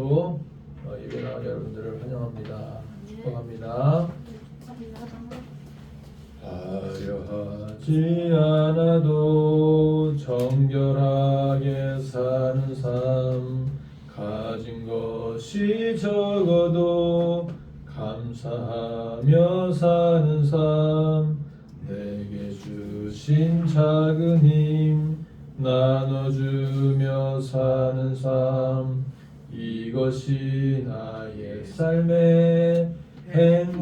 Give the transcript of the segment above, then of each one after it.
오늘도 예배 나온 여러분들을 환영합니다. 축복합니다. 화려하지 않아도 정결하게 사는 삶, 가진 것이 적어도 감사하며 사는 삶, 내게 주신 작은 힘 나눠주며 사는 삶, 이것이 나의 삶의 행복이라오.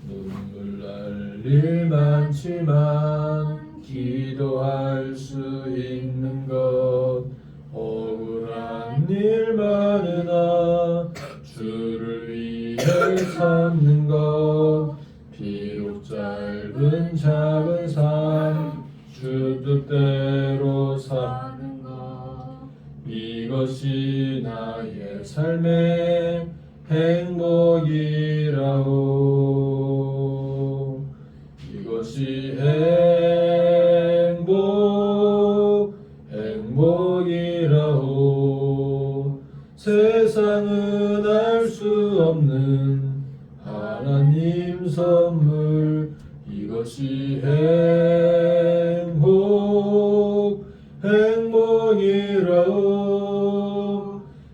눈물 날 일 많지만 기도할 수 있는 것, 억울한 일 많으나 주를 위해 삼는 것, 비록 짧은 작은 삶 주 뜻대로 사는 것, 이것이 나의 삶의 행복이라오. 이것이 행복이라오. 세상은 알 수 없는 하나님 선물, 이것이 행복이라오.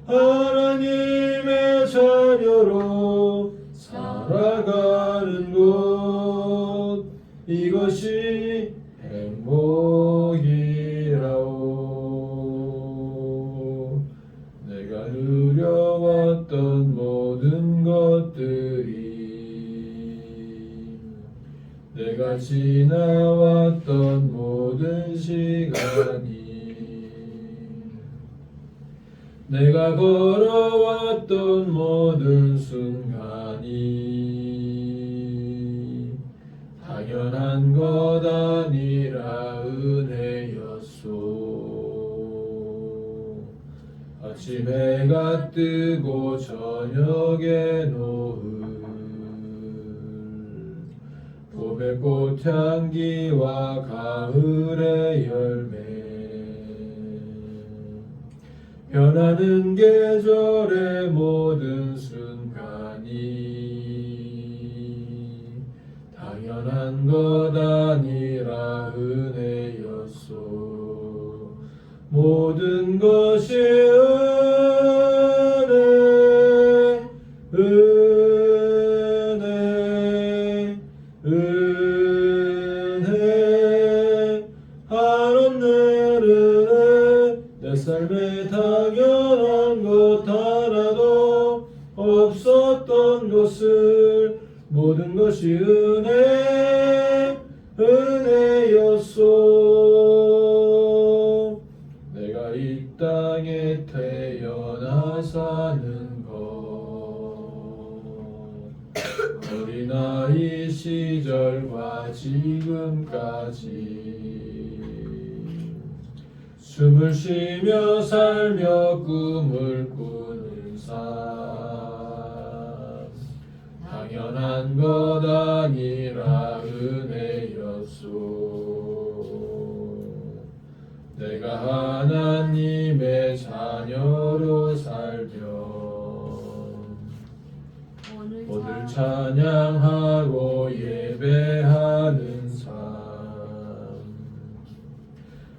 하나님의 자녀로 살아가는 것, 이것이 행복이라오. 내가 누려왔던 모든 것들이, 내가 지나왔던 모든 시간이, 내가 걸어왔던 모든 순간이 당연한 것 아니라 은혜였소. 아침 해가 뜨고 저녁에 노을, 봄의 꽃향기와 가을의 열매, 변하는 계절의 모든 순간이 당연한 것 아니라 은혜였소. 모든 것이 은혜, 한없는 은혜, 내 삶에 당연한 것 하나도 없었던 것을, 모든 것이 은혜였소. 내가 이 땅에 태어나 사는 것, 어린아이 시절과 지금까지 숨을 쉬며 살며 꿈을 꾸는 삶, 당연한 것 아니라 은혜였소. 내가 하나님의 자녀로 살며 오늘 찬양하고 예배하는 삶,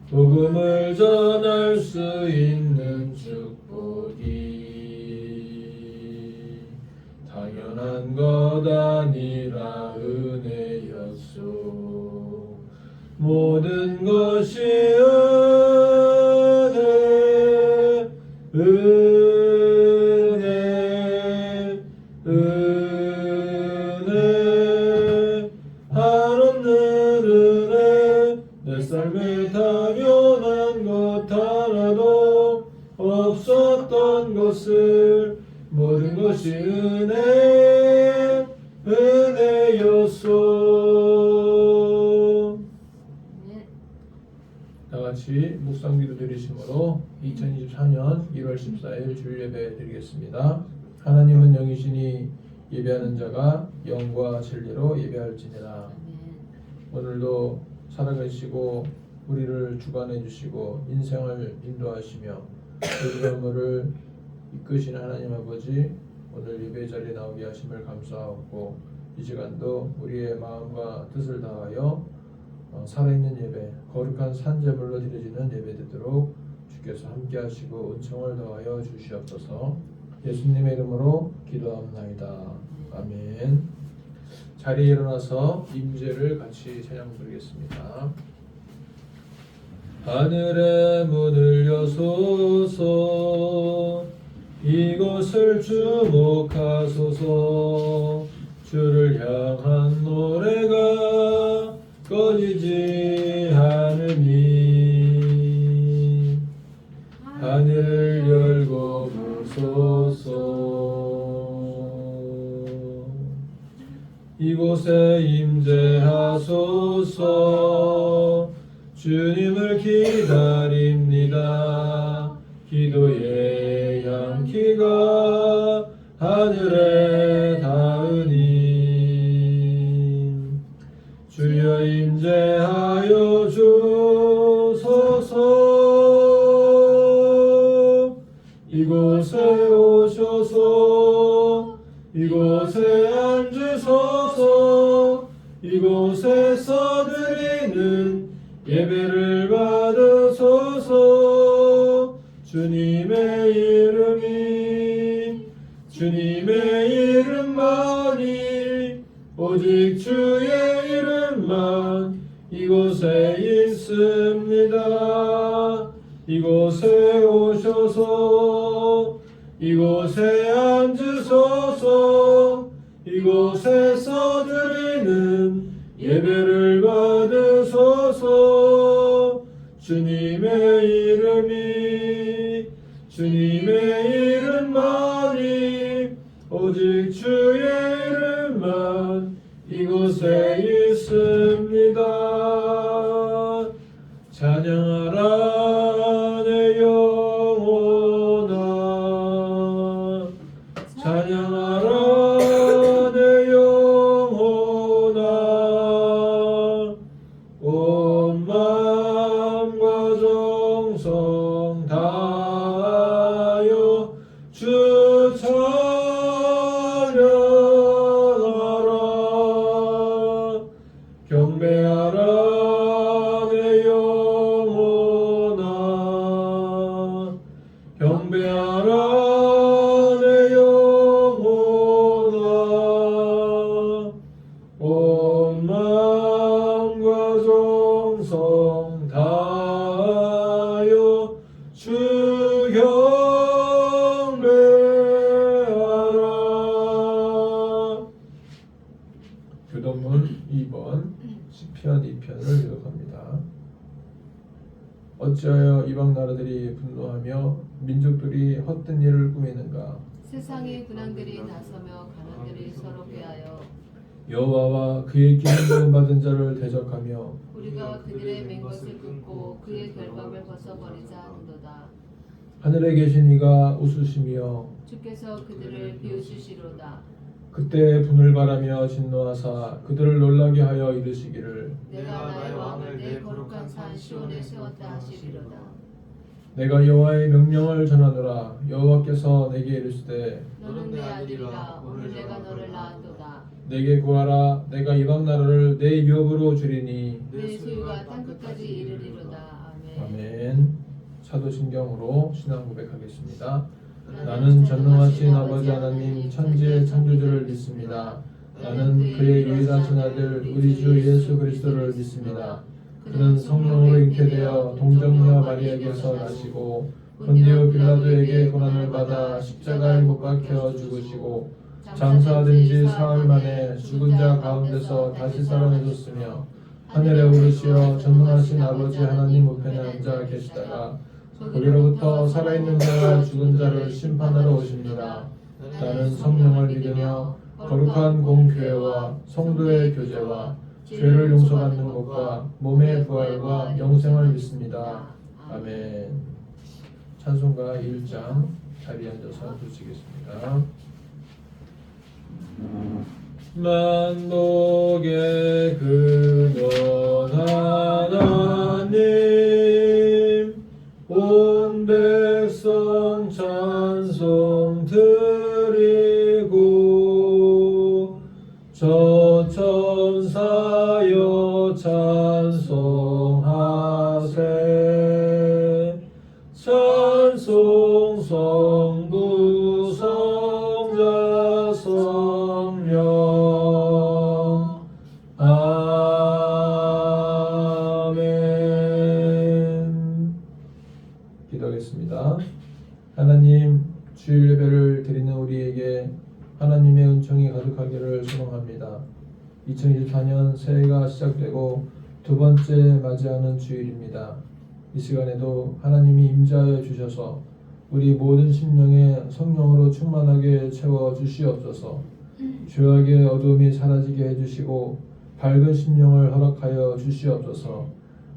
복음을 전할 수 있는 축복이 당연한 것 아니라 은혜였소. 모든 것이 은혜, 한없는 은혜, 내 삶에 당연한 것 하나도 없었던 것을, 모든 것이 은혜였소. 다같이 묵상기도 드리심으로 2024년 1월 14일 주일 예배 드리겠습니다. 하나님은 영이시니 예배하는 자가 영과 진리로 예배할지니라. 오늘도 살아계시고 우리를 주관해 주시고 인생을 인도하시며 우리 건물을 이끄신 하나님 아버지, 오늘 예배 자리에 나오게 하심을 감사하고 이 시간도 우리의 마음과 뜻을 다하여 살아있는 예배, 거룩한 산제물로 드려지는 예배 되도록 주께서 함께 하시고 은총을 더하여 주시옵소서. 예수님의 이름으로 기도합나이다. 아멘. 자리에 일어나서 임재를 같이 찬양 부르겠습니다. 하늘의 문을 여소서, 이곳을 주목하소서. 주를 향한 노래가 꺼지지 않으니 하늘을 열고 부소서. 이곳에 임재하소서. 주님을 기다립니다. 기도의 향기가 하늘에 닿으니 주여 임재하여 주소서. 이곳에 오셔서 이곳에 앉으소서. 이곳에서 드리는 예배를 받으소서. 주님의 이름만이 오직 주의 이름만 이곳에 있습니다. 이곳에 오셔서 이곳에 앉으소서. 이곳에서 드리는 예배를 받으소서. 주님의 이름만이 오직 주의 이름만 이곳에 있습니다. 찬양하라 내 영혼아, 찬양하라 내 영혼아. 온 마음과 정성 다하여 주 찬양하라. 경배하라 내 영혼아, 경배하라 내 영혼아. 온 마음과 정성 다하여 주 경배하라. 교동문 2번 시편 2편을 기록합니다. 어찌하여 이방 나라들이 분노하며 민족들이 헛된 일을 꾸미는가. 세상의 군왕들이 나서며 가난들이 서로 꾀하여 여호와와 그의 기름 받은 자를 대적하며 우리가 그들의 맹것을 끊고 그의 결박을 벗어버리자 하는도다. 하늘에 계신 이가 웃으시며 주께서 그들을 비웃으시로다. 그때 분을 바라며 진노하사 그들을 놀라게 하여 이르시기를 내가 나의 왕을 내 거룩한 산 시온에 세웠다 하시리로다. 내가 여호와의 명령을 전하노라. 여호와께서 내게 이르시되 너는 내 아들이라. 오늘 내가 너를 낳았도다. 내게 구하라. 내가 이방 나라를 내 유업으로 주리니. 내 소유가 땅끝까지 이르리로다. 아멘. 아멘. 사도신경으로 신앙 고백하겠습니다. 나는 전능하신 아버지 하나님 천지의 창조주를 믿습니다. 나는 그의 유일하신 아들 우리 주 예수 그리스도를 믿습니다. 그는 성령으로 잉태되어 동정녀 마리아에게서 나시고 본디오 빌라도에게 고난을 받아 십자가에 못 박혀 죽으시고 장사된 지 사흘 만에 죽은 자 가운데서 다시 살아나셨으며 하늘에 오르시어 전능하신 아버지 하나님 우편에 앉아 계시다가 거기로부터 살아있는 자와 죽은 자를 심판하러 오십니다. 나는 성령을 믿으며 거룩한 공교회와 성도의 교제와 죄를 용서받는 것과 몸의 부활과 영생을 믿습니다. 아멘. 찬송가 1장 자리에 앉아서 부르시겠습니다. 만복의 근원 하나님 하나님 온 백성 찬송 드리고 저 천사여 찬송하세 찬송 성부 성자 성령 아멘. 기도하겠습니다. 하나님, 주일 예배를 드리는 우리에게 하나님의 은총이 가득하기를 소망합니다. 2024년 새해가 시작되고 두 번째 맞이하는 주일입니다. 이 시간에도 하나님이 임재하여 주셔서 우리 모든 심령에 성령으로 충만하게 채워 주시옵소서. 죄악의 어두움이 사라지게 해주시고 밝은 심령을 허락하여 주시옵소서.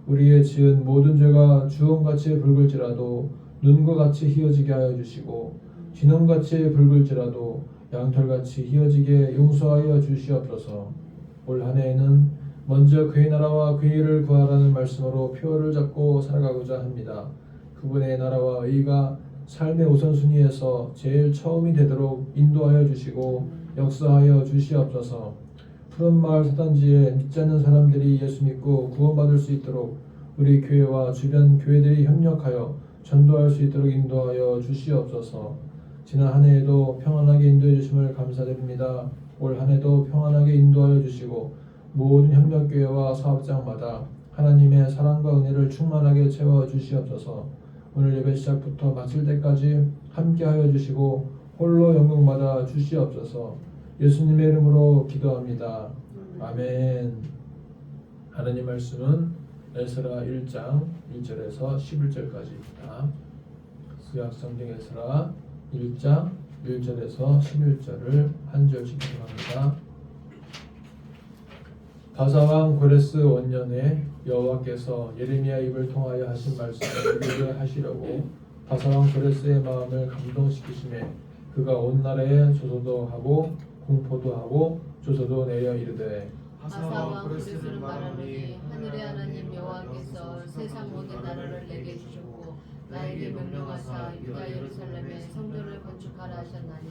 우리의 지은 모든 죄가 주홍같이 붉을지라도 눈과 같이 희어지게 하여 주시고 진홍같이 붉을지라도 양털같이 희어지게 용서하여 주시옵소서. 올 한 해에는 먼저 그의 나라와 그의 일을 구하라는 말씀으로 표를 잡고 살아가고자 합니다. 그분의 나라와 의가 삶의 우선순위에서 제일 처음이 되도록 인도하여 주시고 역사하여 주시옵소서. 푸른마을 사단지에 믿지 않는 사람들이 예수 믿고 구원받을 수 있도록 우리 교회와 주변 교회들이 협력하여 전도할 수 있도록 인도하여 주시옵소서. 지난 한 해에도 평안하게 인도해 주심을 감사드립니다. 올 한 해도 평안하게 인도하여 주시고 모든 협력교회와 사업장마다 하나님의 사랑과 은혜를 충만하게 채워 주시옵소서. 오늘 예배 시작부터 마칠 때까지 함께하여 주시고 홀로 영광 받아 주시옵소서. 예수님의 이름으로 기도합니다. 아멘. 하나님 말씀은 에스라 1장 1절에서 11절까지입니다. 구약 성경 에스라 1장 1절에서 11절을 한 절씩 읽습니다. 바사왕 고레스 원년에 여호와께서 예레미야 입을 통하여 하신 말씀을 이루게 하시려고 바사왕 고레스의 마음을 감동시키심에 그가 온 나라에 조소도 하고 공포도 하고 조소도 내려 이르되 바사왕 고레스는 말하노니 하늘의 하나님 여호와께서 세상 모든 나라를 내게 주셨고 나에게 명령하사 유다 예루살렘에 성전을 건축하라 하셨나니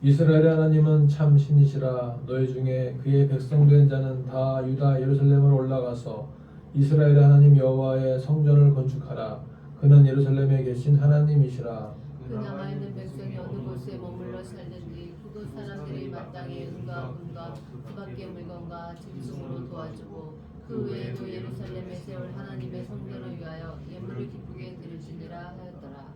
이스라엘의 하나님은 참 신이시라. 너희 중에 그의 백성 된 자는 다 유다 예루살렘으로 올라가서 이스라엘의 하나님 여호와의 성전을 건축하라. 그는 예루살렘에 계신 하나님이시라. 그 남아 있는 백성이 어느 곳에 머물러 살든지 그곳 사람들이 마땅히 은과 금과 그 밖의 물건과 짐승으로 도와주고 그 외에도 예루살렘에 세울 하나님의 성전을 위하여 예물을 기쁘게 드릴지니라 하였더라.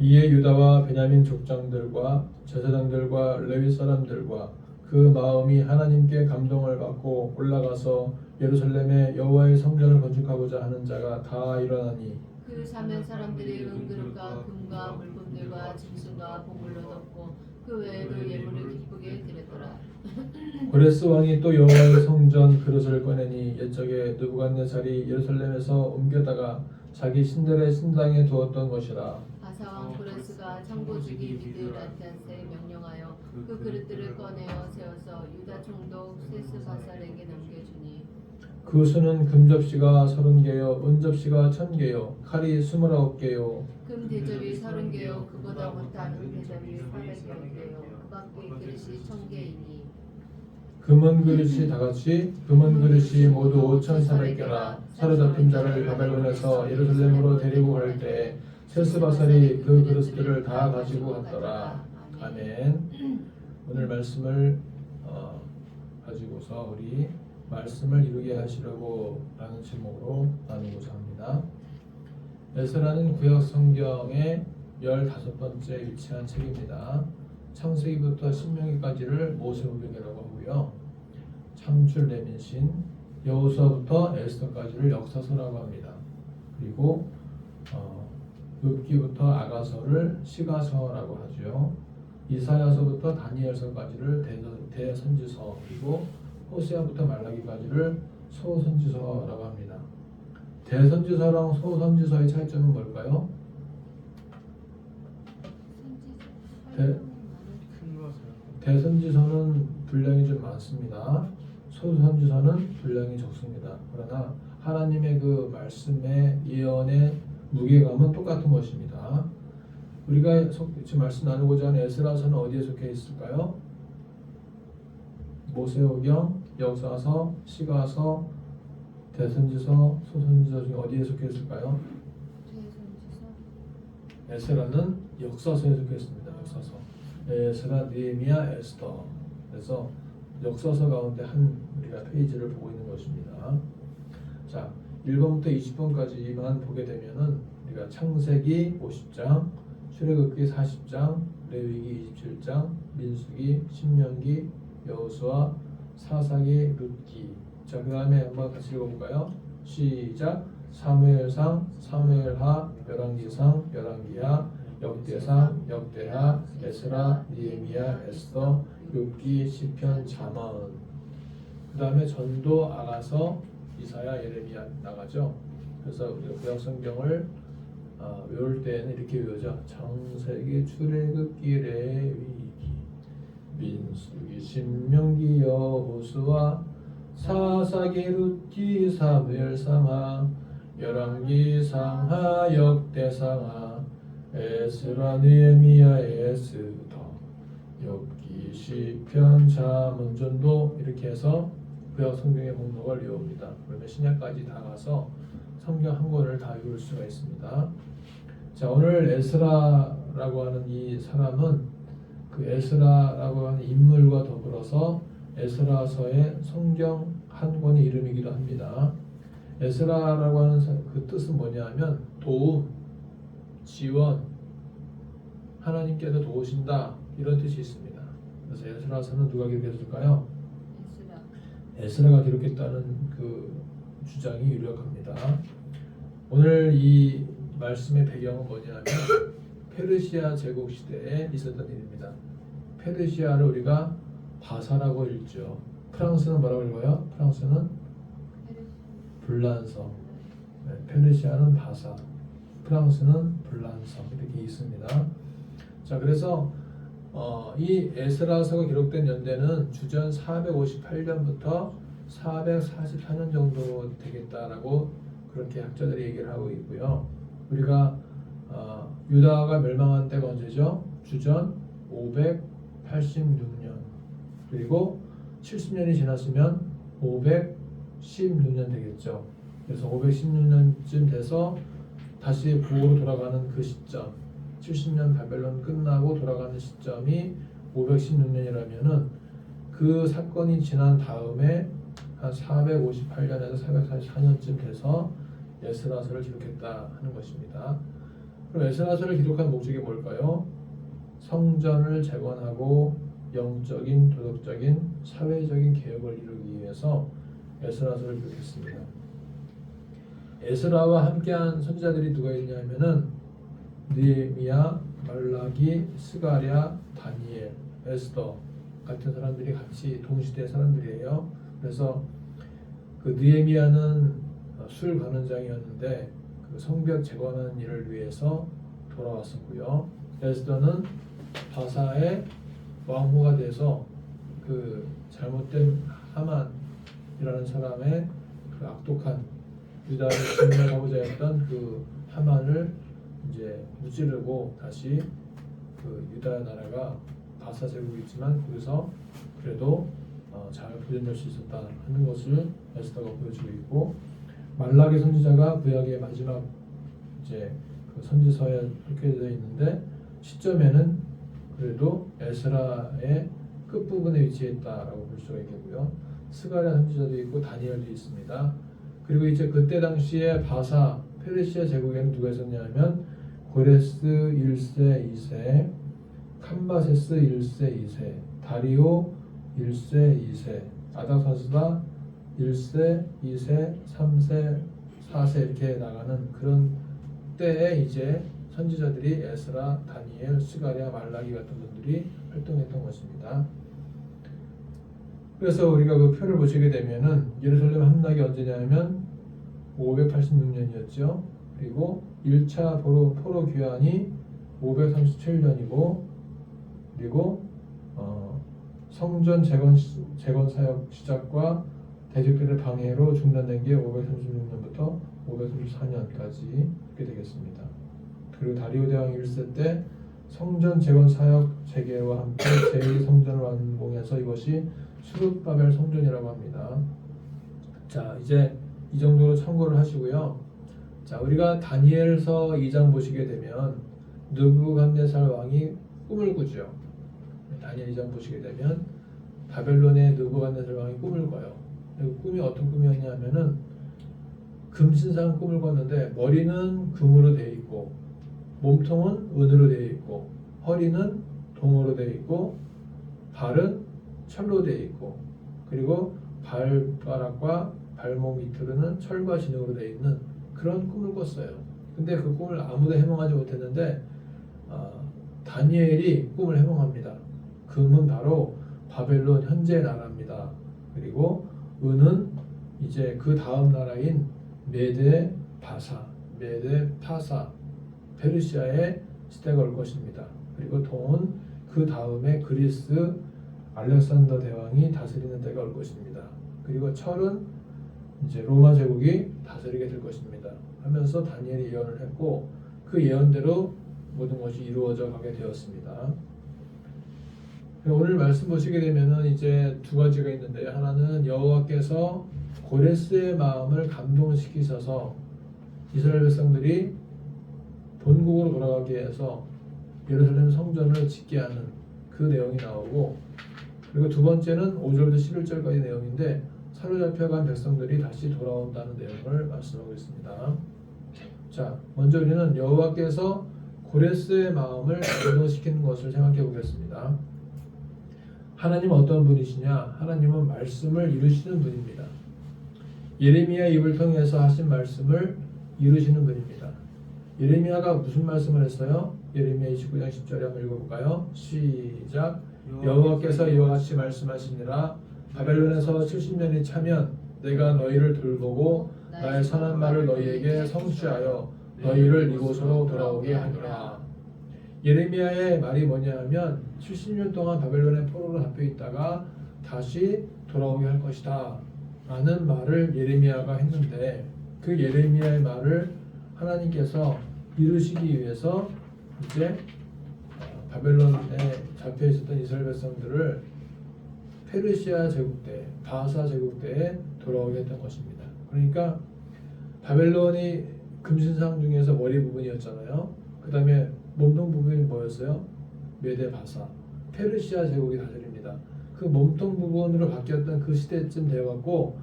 이에 유다와 베냐민 족장들과 제사장들과 레위 사람들과 그 마음이 하나님께 감동을 받고 올라가서 예루살렘에 여호와의 성전을 건축하고자 하는 자가 다 일어나니 그 사면 사람들이 은그릇과 금과 물품들과 짐승과 보물로 덮고 그 외에도 예물을 기쁘게 드렸더라. 고레스 왕이 또 여호와의 성전 그릇을 꺼내니 옛적에 느부갓네살이 예루살렘에서 옮겨다가 자기 신들의 신당에 두었던 것이라. 바사왕 고레스가 창고주기 미드라탄스에 명령하여 그 그릇들을 꺼내어 세워서 유다 총독 세스바살에게 넘겨주니 그 수는 금접시가 30개요 은접시가 1000개요 칼이 29개요 금 대접이 30개요 그보다 못한 금 대접이 400개요 그 밖의 그릇이 1000개이니 금은 그릇이 다같이 금은 그릇이 모두 5400개라. 사로잡힌 자를 바벨론에서 예루살렘으로 데리고 갈 때 세스바살이 그 그릇들을 다 가지고 갔더라. 아멘. 오늘 말씀을 가지고서 우리 말씀을 이루게 하시려고 라는 제목으로 나누고자 합니다. 에스라는 구약 성경의 15번째 위치한 책입니다. 창세기부터 신명기까지를 모세오경이라고 하고요. 창출 레민신, 여호수아부터 에스더까지를 역사서라고 합니다. 그리고 욥기부터 아가서를 시가서라고 하죠. 이사야서부터 다니엘서까지를 대선지서, 그리고 호세아부터 말라기까지를 소선지서라고 합니다. 대선지서랑 소선지서의 차이점은 뭘까요? 대선지서는 분량이 좀 많습니다. 소선지서는 분량이 적습니다. 그러나 하나님의 그 말씀의 예언의 무게감은 똑같은 것입니다. 우리가 지금 말씀 나누고자 하는 에스라서는 어디에 속해 있을까요? 모세오경, 역사서, 시가서, 대선지서, 소선지서 중에 어디에 속해 있을까요? 에스라는 역사서에 속해 있습니다. 역사서. 에스라, 느헤미야, 에스더. 그래서 역사서 가운데 한 우리가 페이지를 보고 있는 것입니다. 자, 1번부터 20번까지만 보게 되면은 우리가 창세기 50장, 출애굽기 40장, 레위기 27장, 민수기, 신명기, 여호수아, 사사기, 룻기. 자, 그 다음에 한번 같이 읽어볼까요? 시작. 사무엘상, 사무엘하, 열왕기상, 열왕기하, 역대상, 역대하, 에스라, 느헤미야, 에스더, 욥기, 시편, 잠언. 그 다음에 전도, 아가서, 이사야, 예레미야 나가죠. 그래서 우리가 구약성경을 외울 때에는 이렇게 외우죠. 창세기, 출애굽기, 레위기, 민수기, 신명기, 여호수아, 사사기, 룻기, 사무엘, 상하, 열왕기, 상하, 역대상하, 에스라, 느헤미야, 에스더, 욥기, 시편, 잠언, 전도 이렇게 해서 구약 성경의 목록을 외웁니다. 그러면 신약까지 다 가서 성경 한 권을 다 외울 수가 있습니다. 자, 오늘 에스라라고 하는 이 사람은 그 에스라라고 하는 인물과 더불어서 에스라서의 성경 한 권의 이름이기도 합니다. 에스라라고 하는 그 뜻은 뭐냐면 도움, 지원, 하나님께서 도우신다 이런 뜻이 있습니다. 그래서 에스라서는 누가 기록했을까요? 에스라가 기록했다는 그 주장이 유력합니다. 오늘 이 말씀의 배경은 뭐냐면 페르시아 제국 시대에 있었던 일입니다. 페르시아를 우리가 바사라고 읽죠. 프랑스는 뭐라고 읽어요? 프랑스는 불란서. 네, 페르시아는 바사, 프랑스는 불란서 이렇게 있습니다. 자, 그래서 이 에스라서가 기록된 연대는 주전 458년부터 444년 정도 되겠다라고 그렇게 학자들이 얘기를 하고 있고요. 우리가 유다가 멸망한 때가 언제죠? 주전 586년. 그리고 70년이 지났으면 516년 되겠죠. 그래서 516년쯤 돼서 다시 부호로 돌아가는 그 시점, 70년 바벨론 끝나고 돌아가는 시점이 516년이라면은 그 사건이 지난 다음에 한 458년에서 444년쯤 돼서 에스라서를 기록했다 하는 것입니다. 그럼 에스라서를 기록한 목적이 뭘까요? 성전을 재건하고 영적인, 도덕적인, 사회적인 개혁을 이루기 위해서 에스라서를 기록했습니다. 에스라와 함께한 선지자들이 누가 있냐면은 느헤미야, 말라기, 스가랴, 다니엘, 에스더 같은 사람들이 같이 동시대 사람들이에요. 그래서 그 느헤미야는 술 관원장이었는데 그 성벽 재건하는 일을 위해서 돌아왔었고요. 에스더는 바사의 왕후가 돼서 그 잘못된 하만이라는 사람의 그 악독한 유다를 진멸하고자 했던 그 하만을 이제 무찌르고 다시 그 유다 나라가 바사 제국이지만 거기서 그래도 잘 보존될 수 있었다 하는 것을 에스더가 보여주고 있고, 말라기 선지자가 구약의 마지막 이제 그 선지서에 이렇게 되어 있는데 시점에는 그래도 에스라의 끝부분에 위치했다라고 볼 수가 있겠고요. 스가랴 선지자도 있고 다니엘도 있습니다. 그리고 이제 그때 당시에 바사 페르시아 제국에는 누가 있었냐면 고레스 1세 2세, 캄바세스 1세 2세, 다리오 1세 2세, 아닥사스다 1세 2세 3세 4세 이렇게 나가는 그런 때에 이제 선지자들이 에스라, 다니엘, 스가랴, 말라기 같은 분들이 활동했던 것입니다. 그래서 우리가 그 표를 보시게 되면은 예루살렘 함락이 언제냐면 586년이었죠. 그리고 1차 포로 귀환이 537년이고, 그리고 성전 재건 사역 시작과 대적들의 방해로 중단된 게 536년부터 534년까지 그렇게 되겠습니다. 그리고 다리오 대왕 1세 때 성전 재건 사역 재개와 함께 제1성전을 완공해서 이것이 수르바벨 성전이라고 합니다. 자, 이제 이 정도로 참고를 하시고요. 자, 우리가 다니엘서 2장 보시게 되면 느부갓네살 왕이 꿈을 꾸죠. 다니엘 2장 보시게 되면 바벨론의 느부갓네살 왕이 꿈을 꿔요. 그 꿈이 어떤 꿈이었냐면은 금신상 꿈을 꿨는데 머리는 금으로 되어 있고 몸통은 은으로 되어 있고 허리는 동으로 되어 있고 발은 철로 되어 있고 그리고 발가락과 발목 밑으로는 철과 진흙으로 되어 있는 그런 꿈을 꿨어요. 근데 그 꿈을 아무도 해몽하지 못했는데 다니엘이 꿈을 해몽합니다. 금은 바로 바벨론 현재 나라입니다. 그리고 은은 이제 그 다음 나라인 메데 바사, 메데 파사, 페르시아의 시대가 올 것입니다. 그리고 동은 그 다음에 그리스 알렉산더 대왕이 다스리는 때가 올 것입니다. 그리고 철은 이제 로마 제국이 다스리게 될 것입니다. 하면서 다니엘이 예언을 했고 그 예언대로 모든 것이 이루어져 가게 되었습니다. 오늘 말씀 보시게 되면은 이제 두 가지가 있는데 하나는 여호와께서 고레스의 마음을 감동시키셔서 이스라엘 백성들이 본국으로 돌아가게 해서 예루살렘 성전을 짓게 하는 그 내용이 나오고 그리고 두 번째는 5절부터 11절까지 내용인데 사로잡혀간 백성들이 다시 돌아온다는 내용을 말씀하고 있습니다. 자, 먼저 우리는 여호와께서 고레스의 마음을 감동시키는 것을 생각해 보겠습니다. 하나님은 어떤 분이시냐? 하나님은 말씀을 이루시는 분입니다. 예레미야 입을 통해서 하신 말씀을 이루시는 분입니다. 예레미야가 무슨 말씀을 했어요? 예레미야 29장 10절에 한번 읽어볼까요? 시작. 여호와께서 이와 같이 말씀하시니라 바벨론에서 70년이 차면 내가 너희를 돌보고 나의 선한 말을 너희에게 성취하여 너희를 이곳으로 돌아오게 하리라. 예레미야의 말이 뭐냐 하면 70년 동안 바벨론의 포로로 잡혀 있다가 다시 돌아오게 할 것이다 라는 말을 예레미야가 했는데 그 예레미야의 말을 하나님께서 이루시기 위해서 이제 바벨론에 잡혀 있었던 이스라엘 백성들을 페르시아 제국 때, 바사 제국 때에 돌아오게 했던 것입니다. 그러니까 바벨론이 금신상 중에서 머리 부분이었잖아요. 그 다음에 몸통 부분이 뭐였어요? 메데 바사, 페르시아 제국이 다스립니다. 그 몸통 부분으로 바뀌었던 그 시대쯤 되어갖고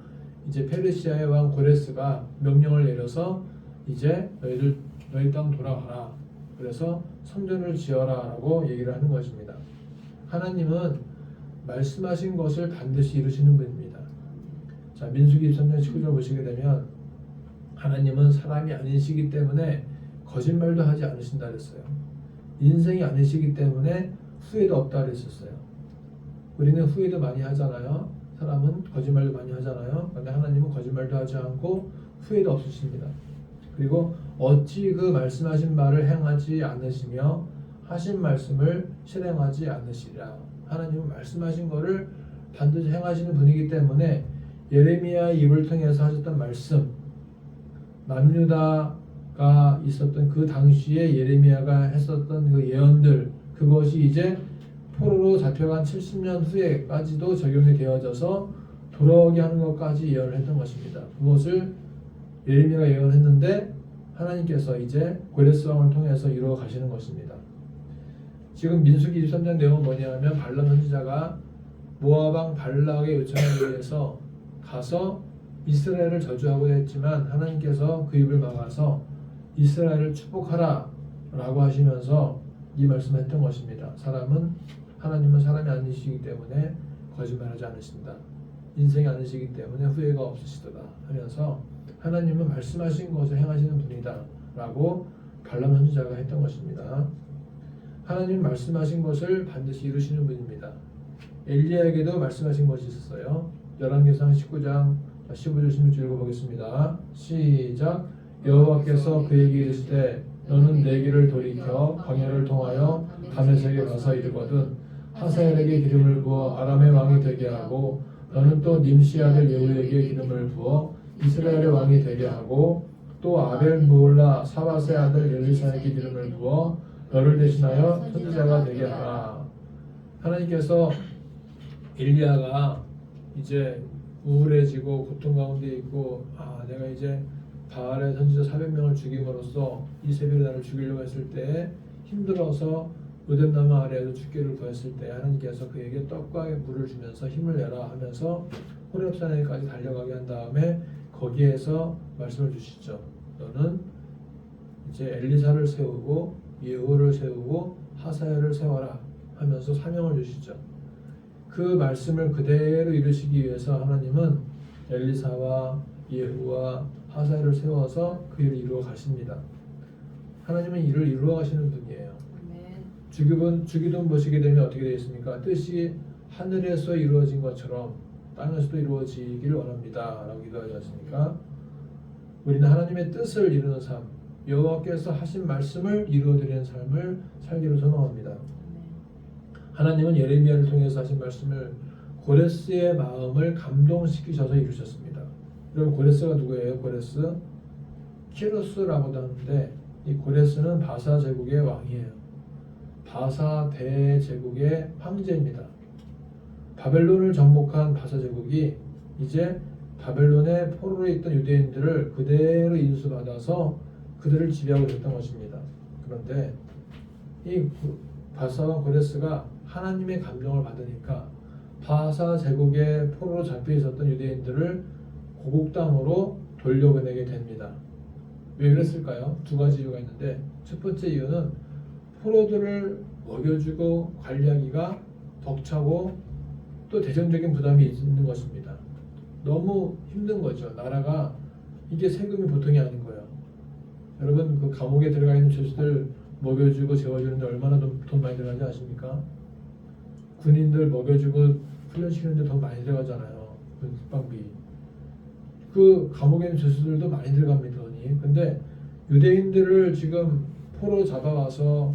이제 페르시아의 왕 고레스가 명령을 내려서 이제 너희 땅 돌아가라. 그래서 성전을 지어라라고 얘기를 하는 것입니다. 하나님은 말씀하신 것을 반드시 이루시는 분입니다. 자, 민수기 23장 19절 보시게 되면 하나님은 사람이 아니시기 때문에 거짓말도 하지 않으신다 그랬어요. 인생이 아니시기 때문에 후회도 없다 그랬었어요. 우리는 후회도 많이 하잖아요. 사람은 거짓말도 많이 하잖아요. 그런데 하나님은 거짓말도 하지 않고 후회도 없으십니다. 그리고 어찌 그 말씀하신 말을 행하지 않으시며 하신 말씀을 실행하지 않으시랴. 하나님은 말씀하신 것을 반드시 행하시는 분이기 때문에 예레미야의 입을 통해서 하셨던 말씀, 남유다가 있었던 그 당시에 예레미야가 했었던 그 예언들, 그것이 이제 포로로 잡혀간 70년 후에까지도 적용이 되어져서 돌아오게 하는 것까지 예언을 했던 것입니다. 그것을 예레미야가 예언했는데 하나님께서 이제 고레스 왕을 통해서 이루어 가시는 것입니다. 지금 민수기 23장 내용은 뭐냐면 발람 선지자가 모압 왕 발락의 요청에 의해서 가서 이스라엘을 저주하고자 했지만 하나님께서 그 입을 막아서 이스라엘을 축복하라 라고 하시면서 이 말씀을 했던 것입니다. 하나님은 사람이 아니시기 때문에 거짓말하지 않으신다. 인생이 아니시기 때문에 후회가 없으시도다 하면서 하나님은 말씀하신 것을 행하시는 분이다 라고 발람 선지자가 했던 것입니다. 하나님 말씀하신 것을 반드시 이루시는 분입니다. 엘리야에게도 말씀하신 것이 있었어요. 열왕기상 19장 15절 16절 읽어보겠습니다. 시작. 여호와께서 그에게 이르시되 너는 내 길을 돌이켜 광야를 통하여 다메섹에 가서 이르거든 하사엘에게 기름을 부어 아람의 왕이 되게 하고 너는 또 님시 아들 예후에게 기름을 부어 이스라엘의 왕이 되게 하고 또 아벨 무올라 사밧의 아들 엘리사에게 기름을 부어 너를 대신하여 선지자가 되게 하라. 하나님께서 엘리야가 이제 우울해지고 고통 가운데 있고 내가 이제 바알의 선지자 400명을 죽임으로써 이세벨이 나를 죽이려고 했을 때 힘들어서 로뎀나무 아래에서 죽기를 구했을 때 하나님께서 그에게 떡과 물을 주면서 힘을 내라 하면서 호렙산에까지 달려가게 한 다음에 거기에서 말씀을 주시죠. 너는 이제 엘리사를 세우고 예후를 세우고 하사야를 세워라 하면서 사명을 주시죠. 그 말씀을 그대로 이루시기 위해서 하나님은 엘리사와 예후와 하사야를 세워서 그 일을 이루어 가십니다. 하나님은 일을 이루어 가시는 분이에요. 죽이던 보시게 되면 어떻게 되겠습니까? 뜻이 하늘에서 이루어진 것처럼 땅에서도 이루어지길 원합니다 라고 기도하지 않습니까? 우리는 하나님의 뜻을 이루는 삶, 여호와께서 하신 말씀을 이루어드리는 삶을 살기를 소망합니다. 하나님은 예레미야를 통해서 하신 말씀을 고레스의 마음을 감동시키셔서 이루셨습니다. 여러분 고레스가 누구예요? 고레스? 키루스라고도 하는데 이 고레스는 바사 제국의 왕이에요. 바사 대제국의 황제입니다. 바벨론을 정복한 바사 제국이 이제 바벨론의 포로로 있던 유대인들을 그대로 인수받아서 그들을 지배하고 있었던 것입니다. 그런데 이 바사와 고레스가 하나님의 감동을 받으니까 바사 제국의 포로로 잡혀 있었던 유대인들을 고국 땅으로 돌려보내게 됩니다. 왜 그랬을까요? 두 가지 이유가 있는데 첫 번째 이유는 포로들을 먹여주고 관리하기가 벅차고 또 대정적인 부담이 있는 것입니다. 너무 힘든 거죠. 나라가 이게 세금이 보통이 아닌 거예요. 여러분 그 감옥에 들어가 있는 죄수들 먹여주고 재워주는데 얼마나 돈 많이 들어가는지 아십니까? 군인들 먹여주고 훈련시키는데 돈 많이 들어가잖아요. 그 국방비. 그 감옥에 있는 죄수들도 많이 들어갑니다. 돈이. 근데 유대인들을 지금 포로 잡아와서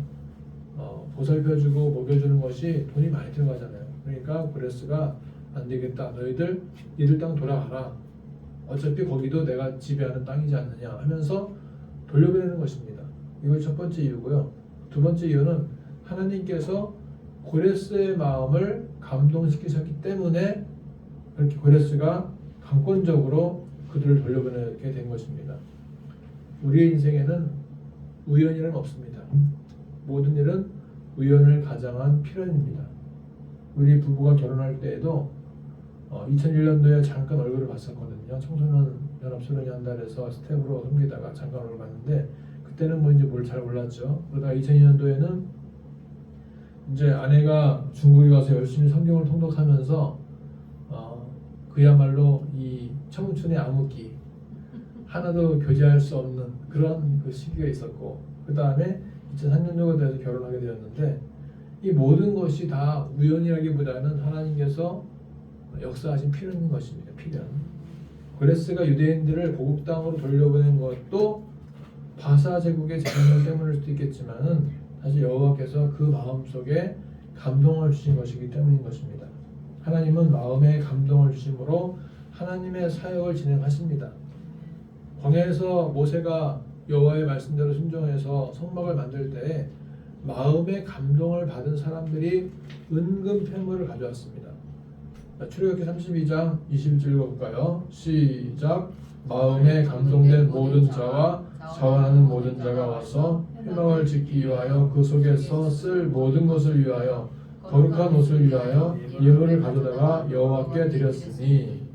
보살펴주고 먹여주는 것이 돈이 많이 들어가잖아요. 그러니까 고레스가 안 되겠다. 너희들 니들 땅 돌아가라. 어차피 거기도 내가 지배하는 땅이지 않느냐 하면서 돌려보내는 것입니다. 이것이 첫 번째 이유고요. 두 번째 이유는 하나님께서 고레스의 마음을 감동시키셨기 때문에 그렇게 고레스가 강권적으로 그들을 돌려보내게 된 것입니다. 우리의 인생에는 우연이란 없습니다. 모든 일은 우연을 가장한 필연입니다. 우리 부부가 결혼할 때에도 2001년도에 잠깐 얼굴을 봤었거든요. 청소년 연합소년이 한달에서 스텝으로 섬기다가 잠깐 얼굴을 봤는데 그때는 뭔지 뭘 잘 몰랐죠. 그러다가 2002년도에는 이제 아내가 중국에 가서 열심히 성경을 통독하면서 그야말로 이 청춘의 암흑기 하나도 교제할 수 없는 그런 그 시기가 있었고 그 다음에 2003년도가 돼서 결혼하게 되었는데 이 모든 것이 다 우연이라기보다는 하나님께서 역사하신 필연인 것입니다. 필연. 고레스가 유대인들을 고국 땅으로 돌려보낸 것도 바사 제국의 재정력 때문일 수도 있겠지만은 사실 여호와께서 그 마음속에 감동을 주신 것이기 때문인 것입니다. 하나님은 마음에 감동을 주심으로 하나님의 사역을 진행하십니다. 광야에서 모세가 여호와의 말씀대로 순종해서 성막을 만들 때 마음의 감동을 받은 사람들이 은금 폐물을 가져왔습니다. 출애굽기 32장 20절 읽어볼까요? 시작. 마음에 감동된 모든 자와 자원하는 모든 자가 와서 회막을 짓기 위하여 그 속에서 쓸 모든 것을 위하여 거룩한 옷을 위하여 예물을 가져다가 여호와께 드렸으니.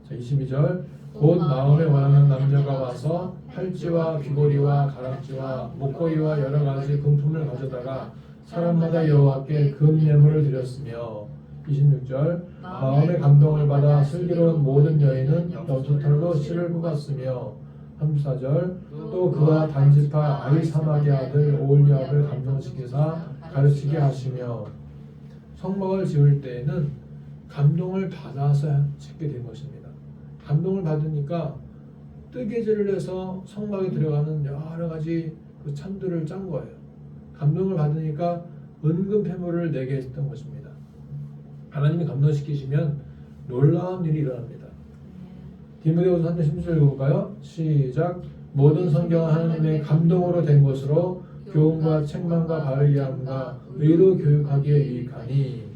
자, 22절. 곧 마음에 원하는 남녀가 와서 팔찌와 귀고리와 가락지와 목걸이와 여러 가지 금품을 가져다가 사람마다 여호와께 금 예물을 드렸으며. 26절. 마음의 감동을 받아 슬기로운 모든 여인은 염소털로 실을 뽑았으며. 34절. 또 그와 단지파 아히사막의 아들 오홀리압을 감동시키사 가르치게 하시며. 성막을 지을 때에는 감동을 받아서 짓게 된 것입니다. 감동을 받으니까 뜨개질을 해서 성막에 들어가는 여러 가지 그 찬들을 짠 거예요. 감동을 받으니까 은금 폐물을 내게 했던 것입니다. 하나님이 감동시키시면 놀라운 일이 일어납니다. 디모데후서 3장 16절 읽어볼까요? 시작. 모든 성경은 하나님의 감동으로 된 것으로 교훈과 책망과 바르게 함과 의로 교육하기에 유익하니.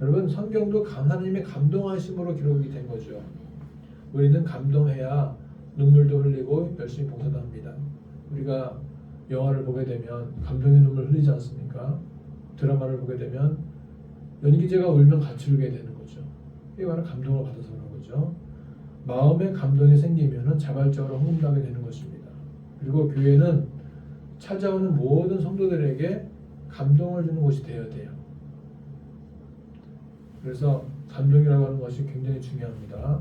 여러분, 성경도 하나님의 감동하심으로 기록이 된 거죠. 우리는 감동해야 눈물도 흘리고 열심히 봉사도 합니다. 우리가 영화를 보게 되면 감동의 눈물 흘리지 않습니까? 드라마를 보게 되면 연기자가 울면 같이 울게 되는 거죠. 이게 바로 감동을 받아서 그런 거죠. 마음에 감동이 생기면 자발적으로 헌금하게 되는 것입니다. 그리고 교회는 찾아오는 모든 성도들에게 감동을 주는 곳이 되어야 돼요. 그래서 감동이라고 하는 것이 굉장히 중요합니다.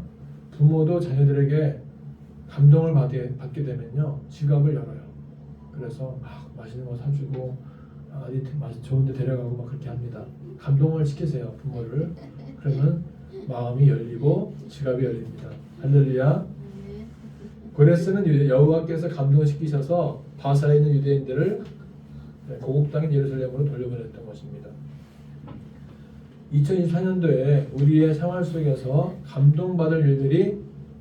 부모도 자녀들에게 감동을 받게 되면요, 지갑을 열어요. 그래서 막 맛있는 거 사주고 어디 좋은 데 데려가고 막 그렇게 합니다. 감동을 시키세요, 부모를. 그러면 마음이 열리고 지갑이 열립니다. 할렐루야. 고레스는 여호와께서 감동시키셔서 바사에 있는 유대인들을 고국 땅인 예루살렘으로 돌려보냈던 것입니다. 2024년도에 우리의 생활 속에서 감동받을 일들이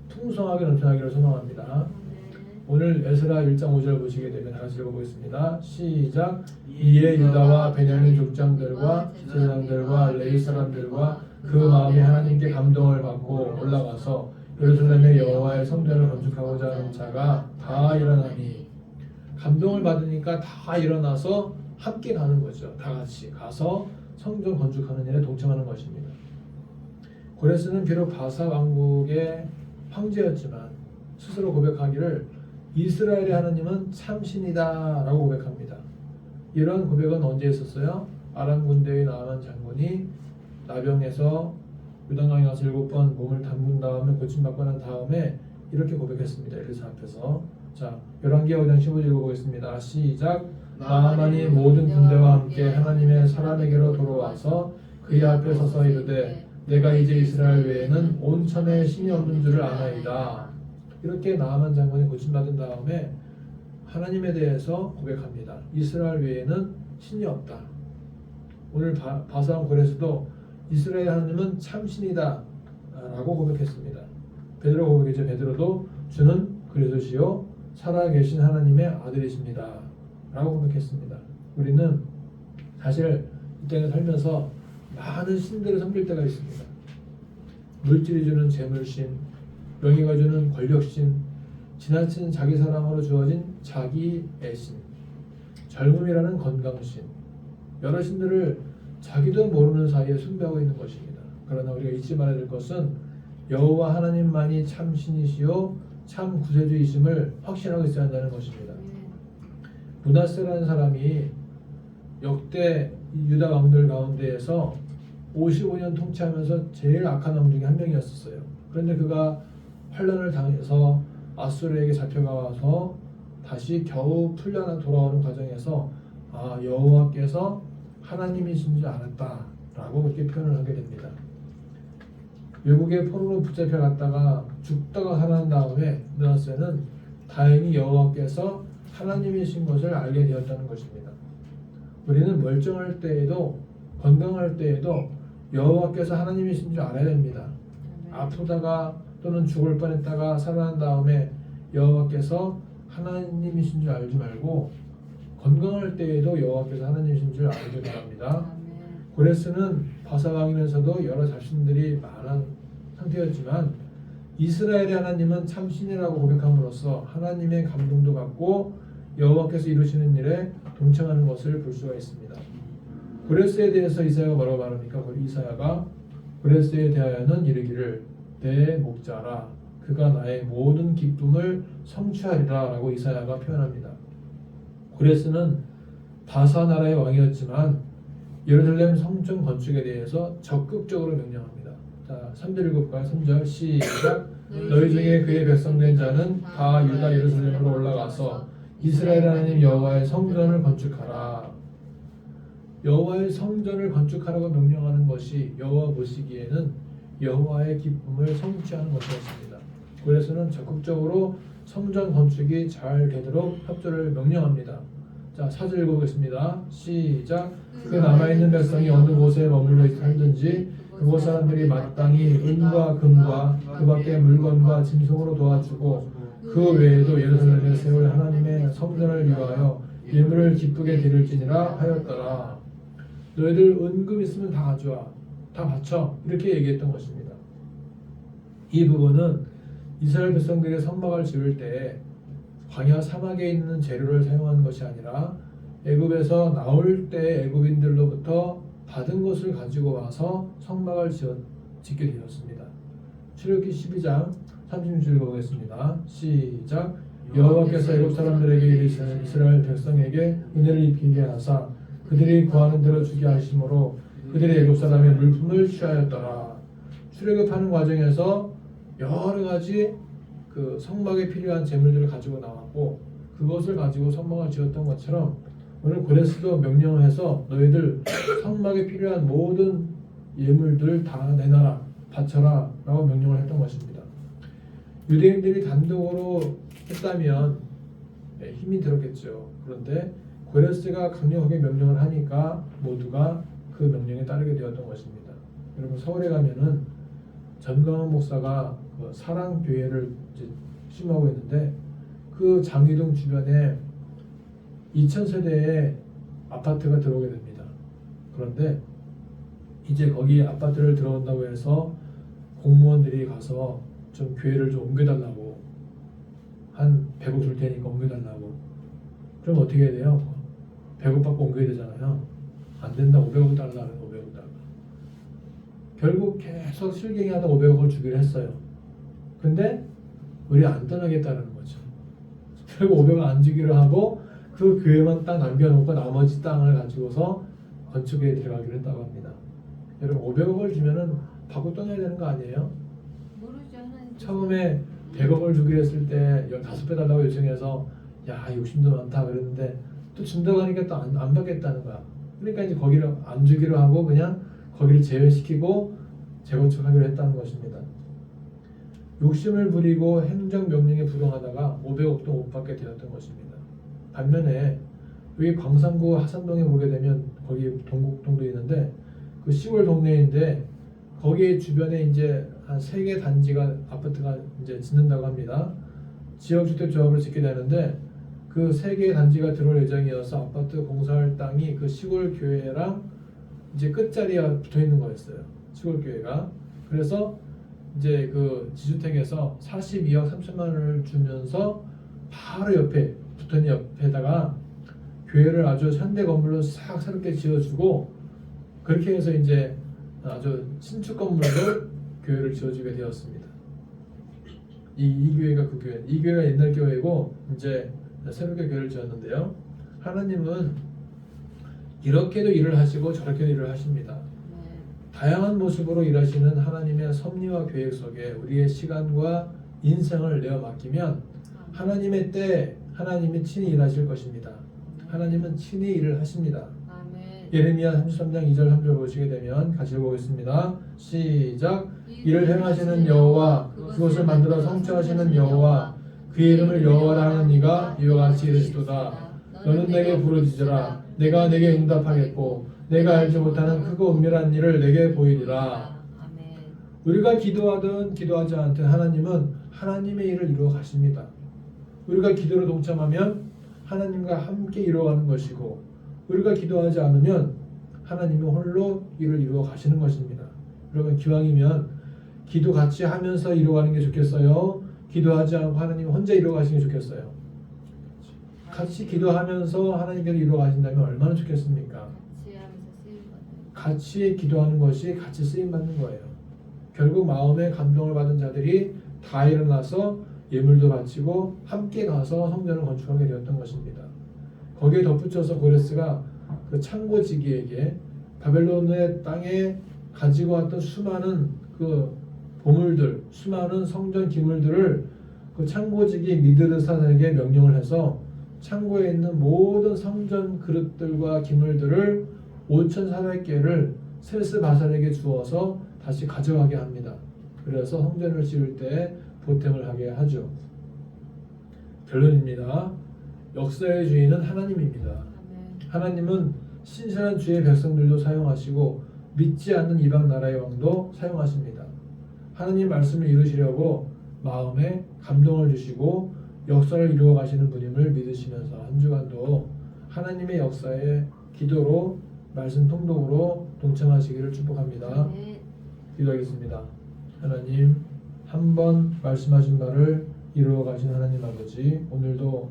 풍성하게 넘쳐나기를 소망합니다. 오늘 에스라 1장 5절 보시게 되면 다시 읽어보겠습니다. 시작. 이에 유다와 베냐민 족장들과 제사장들과 레위 사람들과 그 마음에 하나님께 감동을 받고 올라가서 예루살렘의 여호와의 성전을 건축하고자 하는 자가 다 일어나니. 감동을 받으니까 다 일어나서 함께 가는 거죠. 다 같이 가서 성전 건축하는 일에 동참하는 것입니다. 고레스는 비록 바사 왕국의 황제였지만 스스로 고백하기를 이스라엘의 하나님은 참신이다 라고 고백합니다. 이런 고백은 언제 있었어요? 아람 군대의 나아만 장군이 나병에서 요단강에 가서 7번 몸을 담근 다음에 고침받고 난 다음에 이렇게 고백했습니다. 엘리사 앞에서. 자, 열왕기하 5장 15절 읽어보겠습니다. 시작. 나아만이 모든 군대와 함께 하나님의 사람에게로 돌아와서 그의 앞에 서서 이르되 내가 이제 이스라엘 외에는 온 천에 신이 없는 줄을 아나이다. 이렇게 나아만 장군이 고침받은 다음에 하나님에 대해서 고백합니다. 이스라엘 외에는 신이 없다. 오늘 바사왕 고레스도 이스라엘 하나님은 참신이다 라고 고백했습니다. 베드로 고백했죠. 베드로도 주는 그리스도시요 살아계신 하나님의 아들이십니다 라고 고백했습니다. 우리는 사실 이 땅에 살면서 많은 신들을 섬길 때가 있습니다. 물질이 주는 재물신, 명예가 주는 권력신, 지나친 자기 사랑으로 주어진 자기의 신, 젊음이라는 건강신, 여러 신들을 자기도 모르는 사이에 숭배하고 있는 것입니다. 그러나 우리가 잊지 말아야 될 것은 여호와 하나님만이 참 신이시요 참 구세주이심을 확신하고 있어야 한다는 것입니다. 므낫세라는 사람이 역대 유다 왕들 가운데에서 55년 통치하면서 제일 악한 왕 중에 한 명이었어요. 그런데 그가 환란을 당해서 아수르에게 잡혀가서 다시 겨우 풀려 돌아오는 과정에서 여호와께서 하나님이신 줄 알았다라고 그렇게 표현을 하게 됩니다. 외국의 포로로 붙잡혀 갔다가 죽다가 살아난 다음에 므낫세는 다행히 여호와께서 하나님이신 것을 알게 되었다는 것입니다. 우리는 멀쩡할 때에도 건강할 때에도 여호와께서 하나님이신 줄 알아야 됩니다. 아프다가 또는 죽을 뻔했다가 살아난 다음에 여호와께서 하나님이신 줄 알지 말고 건강할 때에도 여호와께서 하나님이신 줄 알기 바랍니다. 고레스는 바사왕이면서도 여러 자신들이 많은 상태였지만 이스라엘의 하나님은 참신이라고 고백함으로써 하나님의 감동도 받고 여호와께서 이루시는 일에 동참하는 것을 볼 수가 있습니다. 고레스에 대해서 이사야가 뭐라고 말합니까? 이사야가 고레스에 대하여는 이르기를 내 목자라 그가 나의 모든 기쁨을 성취하리라 라고 이사야가 표현합니다. 고레스는 바사 나라의 왕이었지만 예루살렘 성전 건축에 대해서 적극적으로 명령합니다. 자, 3절 읽어볼까요? 3절 시작. 너희 중에 그의 백성된 자는 다 유다 예루살렘으로 올라가서 이스라엘 하나님 여호와의 성전을 건축하라. 여호와의 성전을 건축하라고 명령하는 것이 여호와 보시기에는 여호와의 기쁨을 성취하는 것이었습니다. 그래서는 적극적으로 성전 건축이 잘 되도록 협조를 명령합니다. 자, 4절 읽어보겠습니다. 시작. 그 남아있는 백성이 어느 곳에 머물러 살든지 그곳 사람들이 마땅히 은과 금과 그 밖의 물건과 짐승으로 도와주고 그 외에도 예루살렘에 세울 하나님의 성전을 위하여 예물을 기쁘게 드릴지니라 하였더라. 너희들 은금 있으면 다 가져와, 다 바쳐, 이렇게 얘기했던 것입니다. 이 부분은 이스라엘 백성들이 성막을 지을 때 광야 사막에 있는 재료를 사용한 것이 아니라 애굽에서 나올 때 애굽인들로부터 받은 것을 가지고 와서 성막을 짓게 되었습니다. 출애굽기 12장 36절 읽어보겠습니다. 시작. 여호와께서 애굽 사람들에게 이르시되 이스라엘 백성에게 은혜를 입히게 하사 그들이 구하는 대로 주게 하심으로 그들이 애굽 사람의 물품을 취하였더라. 출애굽하는 과정에서 여러 가지 그 성막에 필요한 재물들을 가지고 나왔고 그것을 가지고 성막을 지었던 것처럼 오늘 고레스도 명령을 해서 너희들 성막에 필요한 모든 예물들 다 내놔라, 바쳐라 라고 명령을 했던 것입니다. 유대인들이 단독으로 했다면 힘이 들었겠죠. 그런데 고레스가 강력하게 명령을 하니까 모두가 그 명령에 따르게 되었던 것입니다. 여러분 서울에 가면은 전광훈 목사가 그 사랑교회를 심하고 있는데 그 장위동 주변에 2000세대의 아파트가 들어오게 됩니다. 그런데 이제 거기 아파트를 들어온다고 해서 공무원들이 가서 좀 교회를 좀 옮겨달라고 한 100억 줄 테니까 옮겨달라고. 그럼 어떻게 해야 돼요? 100억 받고 옮겨야 되잖아요. 안 된다. 500억 달라는 500억 달라. 결국 계속 실갱이하다 500억을 주기로 했어요. 근데 우리 안 떠나겠다는 거죠. 결국 500억 안 주기로 하고 그 교회만 딱 남겨놓고 나머지 땅을 가지고서 건축에 들어가기로 했다고 합니다. 여러분 500억을 주면은 받고 떠나야 되는 거 아니에요? 모르죠. 하나님. 처음에 100억을 주기로 했을 때 15배 달라고 요청해서 야 욕심도 많다 그랬는데 또 준다고 하니까 또 안 받겠다는 거야. 그러니까 이제 거기를 안 주기로 하고 그냥 거기를 제외시키고 재건축하기로 했다는 것입니다. 욕심을 부리고 행정명령에 부동하다가 500억도 못 받게 되었던 것입니다. 반면에 여기 광산구 하산동에 보게 되면 거기 동국동도 있는데 그 시골 동네인데 거기에 주변에 이제 한 3개 단지가 아파트가 이제 짓는다고 합니다. 지역주택조합을 짓게 되는데 그 3개의 단지가 들어올 예정이어서 아파트 공사할 땅이 그 시골 교회랑 이제 끝자리에 붙어 있는 거였어요. 시골 교회가. 그래서 이제 그 지주택에서 42억 3천만 원을 주면서 바로 옆에 붙은 옆에다가 교회를 아주 현대 건물로 싹 새롭게 지어주고 그렇게 해서 이제 아주 신축 건물로 교회를 지어주게 되었습니다. 이 교회가 그 교회, 이 교회가 옛날 교회고 이제 새롭게 교회를 지었는데요. 하나님은 이렇게도 일을 하시고 저렇게도 일을 하십니다. 다양한 모습으로 일하시는 하나님의 섭리와 계획 속에 우리의 시간과 인생을 내어 맡기면 하나님의 때 하나님이 친히 일하실 것입니다. 하나님은 친히 일을 하십니다. 예레미야 33장 2절 3절 보시게 되면 같이 읽어보겠습니다. 시작. 이를 행하시는 여호와 그것을 만들어 성취하시는 여호와 그의 이름을 여호와라 하는 이가 이와 같이 이르시도다. 너는 내게 부르짖으라. 내가 내게 응답하겠고 내가 알지 못하는 크고 은밀한 일을 내게 보이리라. 우리가 기도하든 기도하지 않든 하나님은 하나님의 일을 이루어 가십니다. 우리가 기도로 동참하면 하나님과 함께 이루어가는 것이고 우리가 기도하지 않으면 하나님이 홀로 일을 이루어 가시는 것입니다. 여러분 기왕이면 기도 같이 하면서 이루어가는 게 좋겠어요? 기도하지 않고 하나님 혼자 이루어 가시는 게 좋겠어요? 같이 기도하면서 하나님께서 이루어 가신다면 얼마나 좋겠습니까? 같이 기도하는 것이 같이 쓰임받는 거예요. 결국 마음에 감동을 받은 자들이 다 일어나서 예물도 바치고 함께 가서 성전을 건축하게 되었던 것입니다. 거기에 덧붙여서 고레스가 그 창고지기에게 바벨론의 땅에 가지고 왔던 수많은 그 보물들, 수많은 성전 기물들을 그 창고지기 미드르산에게 명령을 해서 창고에 있는 모든 성전 그릇들과 기물들을 5,400개를 셀스바살에게 주어서 다시 가져가게 합니다. 그래서 성전을 지을 때 보탬을 하게 하죠. 결론입니다. 역사의 주인은 하나님입니다. 하나님은 신실한 주의 백성들도 사용하시고 믿지 않는 이방 나라의 왕도 사용하십니다. 하나님 말씀을 이루시려고 마음에 감동을 주시고 역사를 이루어 가시는 분임을 믿으시면서 한 주간도 하나님의 역사에 기도로 말씀 통독으로 동참하시기를 축복합니다. 네. 기도하겠습니다. 하나님, 한 번 말씀하신 바를 이루어 가신 하나님 아버지, 오늘도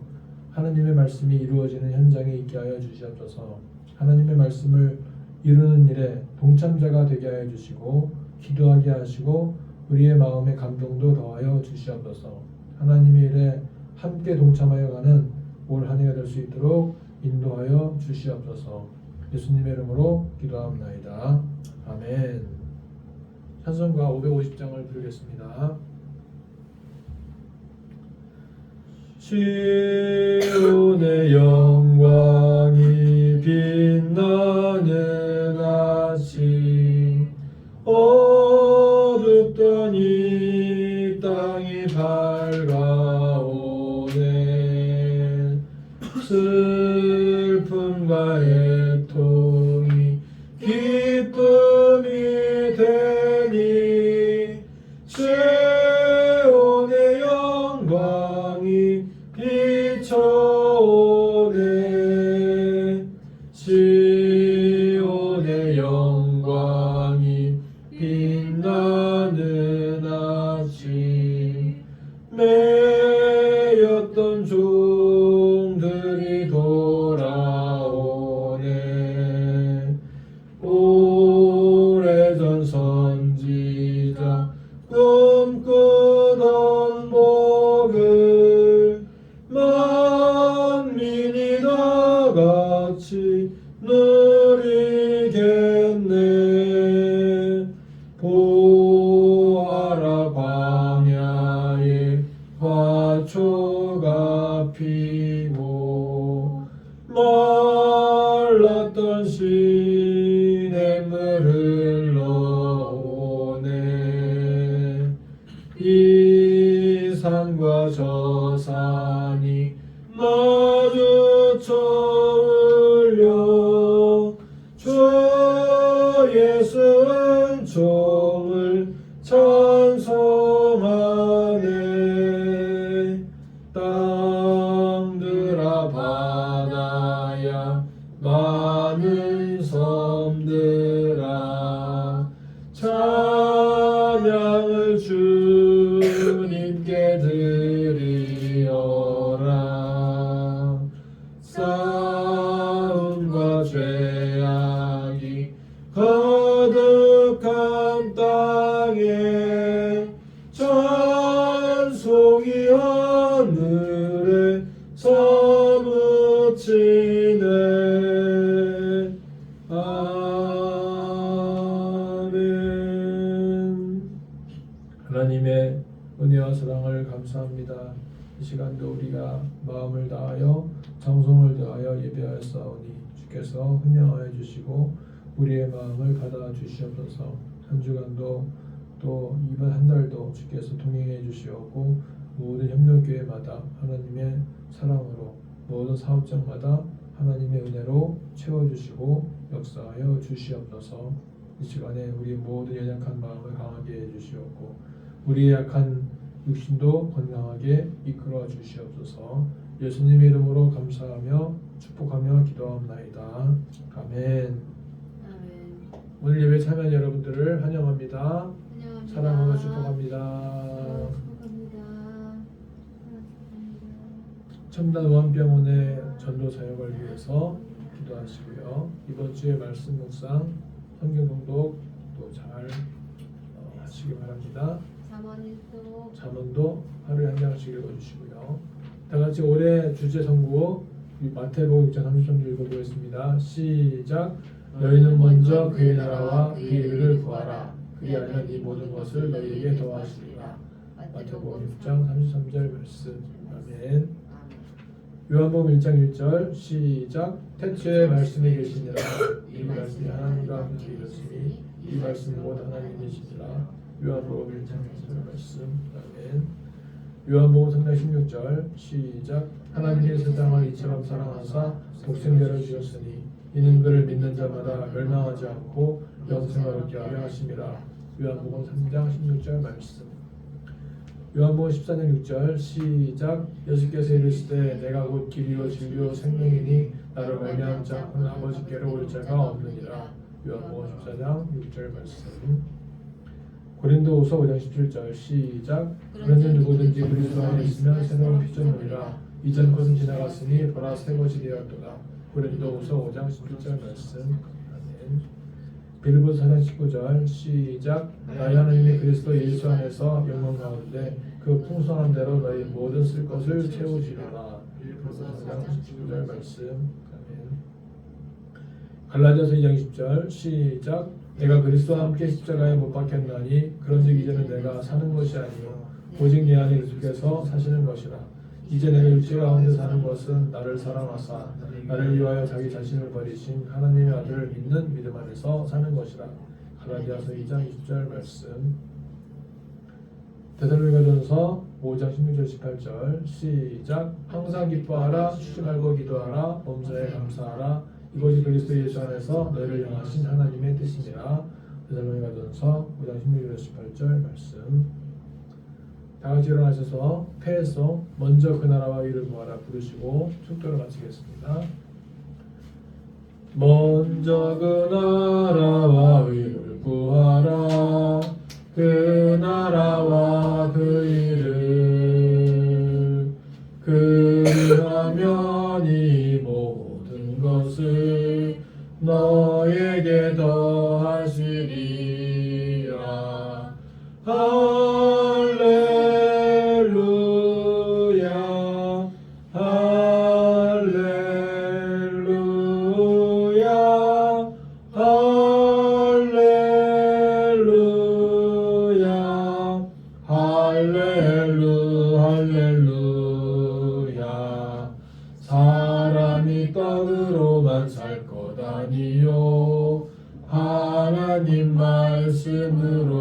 하나님의 말씀이 이루어지는 현장에 있게 하여 주시옵소서. 하나님의 말씀을 이루는 일에 동참자가 되게 하여 주시고 기도하게 하시고 우리의 마음에 감동도 더하여 주시옵소서. 하나님의 일에 함께 동참하여 가는 올 한 해가 될 수 있도록 인도하여 주시옵소서. 예수님의 이름으로 기도합나이다. 아멘. 찬송가 550장을 부르겠습니다. 시온의 영광이 빛나는 아침, 어둡던 이 땅이 밝아오네. 슬픔과 애통이 기쁨이 되니 시온의 영광이 비춰오네. 시온의 영광이 빛나는 아침, 매였던 종들이 돌아오네. 오래전 선지자 꿈꾸던 복을 만민이 다 같이 누리겠네. 보아라, 광야에 화초가 피고 말랐던 시냇물 흘러오네. 이 산과 저 산이 마주쳐 울려 주 예수 은총을 찬송하네. 땅들아 바다야 많은 섬들아 찬양을 주님께 드리어라. 싸움과 죄악이 거듭한 땅에 찬송이 하늘에 서무치네. 아멘. 하나님의 은혜와 사랑을 감사합니다. 이 시간도 우리가 마음을 다하여 정성을 다하여 예배하였사오니 주께서 흠양하여 주시고 우리의 마음을 받아 주시옵소서. 한 주간도 또 이번 한 달도 주께서 동행해 주시옵고 모든 협력교회마다 하나님의 사랑으로 모든 사업장마다 하나님의 은혜로 채워주시고 역사하여 주시옵소서. 이 시간에 우리 모든 연약한 마음을 강하게 해주시옵고 우리의 약한 육신도 건강하게 이끌어 주시옵소서. 예수님의 이름으로 감사하며 축복하며 기도합나이다. 아멘. 아멘. 오늘 예배 참여한 여러분들을 환영합니다. 환영합니다. 사랑하고 축복합니다. 축복합니다. 첨단 우한병원의 전도 사역을 위해서 기도하시고요. 이번 주에 말씀 묵상, 성경 공독 또 잘 하시기 바랍니다. 잠언도 하루에 한 장씩 읽어주시고요. 다 같이 올해 주제 선구 마태복음 6장 33절 읽어보겠습니다. 시작. 너희는 먼저 그의 나라와 그의 의를 구하라. 그리하면 이 모든 것을 너희에게 더하시리라. 마태복음 6장 33절 말씀. 아멘. 요한복음 1장 1절 시작. 태초에 말씀이 계시니라. 이 말씀이 하나님과 함께 계시니 이 말씀은 곧 하나님이시니라. 요한복음 1장 1절 말씀. 아멘. 요한복음 3장 16절 시작. 하나님이 세상을 이처럼 사랑하사 독생자를 주셨으니 이는 그를 믿는 자마다 멸망하지 않고 영생을 얻게 하려 하심이라. 요한복음 3장 16절 말씀. 요한복음 14장 6절 시작. 예수께서 이르시되 내가 곧 길이요 진리요 생명이니 나를 말미암은 자는 아버지께로 올 자가 없느니라. 요한복음 14장 6절 말씀. 고린도후서 5장 17절 시작. 그런즉 누구든지 그리스도 안에 있으면 새로운 피조물이라 이전 것은 지나갔으니 보라 새 것이 되었도다. 고린도후서 5장 17절 말씀. 아멘. 빌립보서 4장 19절 시작. 나의 하나님이 그리스도 예수 안에서 영광 가운데 그 풍성한 대로 너희 모든 쓸 것을 채우시리라. 빌립보서 4장 19절 말씀. 아멘. 갈라디아서 2장 10절 시작. 내가 그리스도와 함께 십자가에 못 박혔나니 그런즉 이제는 내가 사는 것이 아니요 오직 내 안에 그리스도께서 사시는 것이라. 이제 내가 육체 가운데 사는 것은 나를 사랑하사 나를 위하여 자기 자신을 버리신 하나님의 아들을 믿는 믿음 안에서 사는 것이라. 갈라디아서 2장 20절 말씀. 데살로니가전서 5장 16절 18절 시작. 항상 기뻐하라 쉬지 말고 기도하라 범사에 감사하라 이것이 그리스도 예수 안에서 너희를 향하신 하나님의 뜻이니라. 데살로니가전서 5장 16절 18절 말씀. 다 같이 일어나셔서 패에서 먼저 그 나라와 의를 구하라 부르시고 축도를 마치겠습니다. 먼저 그 나라와 의를 구하라 그 나라와 그 의를 그리하면 이 모든 것을 너에게 더하시리라. 할렐루야 할렐루야 할렐루야 할렐루야. 사람이 떡으로만 살 것 아니요 하나님 말씀으로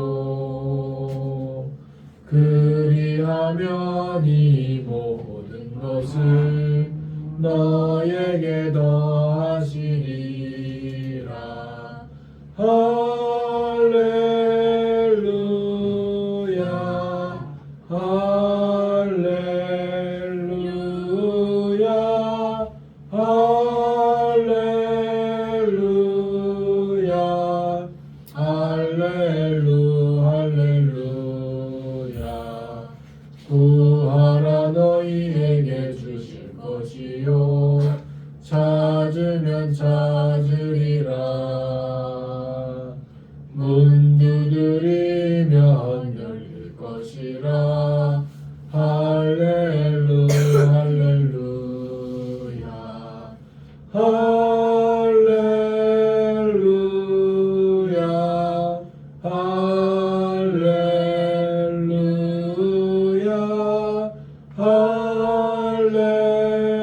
그리하면 이 모든 것을 너에게 더하시리라. 할렐루야 할렐루야 할렐루야 할렐루야. 구하라 너희에게 주실 것이요 찾으면 찾으리라. 문 두드리면 열릴 것이라. 할렐루야 할렐루야 할렐루야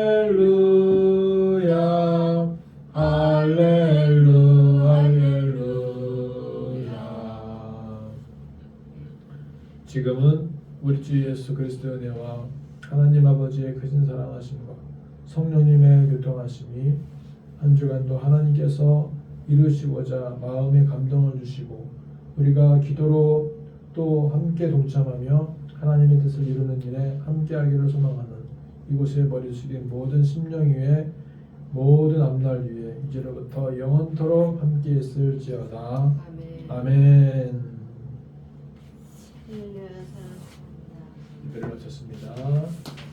할렐루야 할렐루야 할렐루야. 지금은 우리 주 예수 그리스도의 은혜와 하나님 아버지의 크신 사랑하심과 성령님의 교통하심이 한 주간도 하나님께서 이루시고자 마음의 감동을 주시고 우리가 기도로 또 함께 동참하며 하나님의 뜻을 이루는 일에 함께하기를 소망하는 이곳에 머리 숙인 모든 심령 위에 모든 앞날 위에 이제로부터 영원토록 함께 있을지어다. 아멘. 아멘. 할렐루야 사랑합니다. 예배를 마쳤습니다.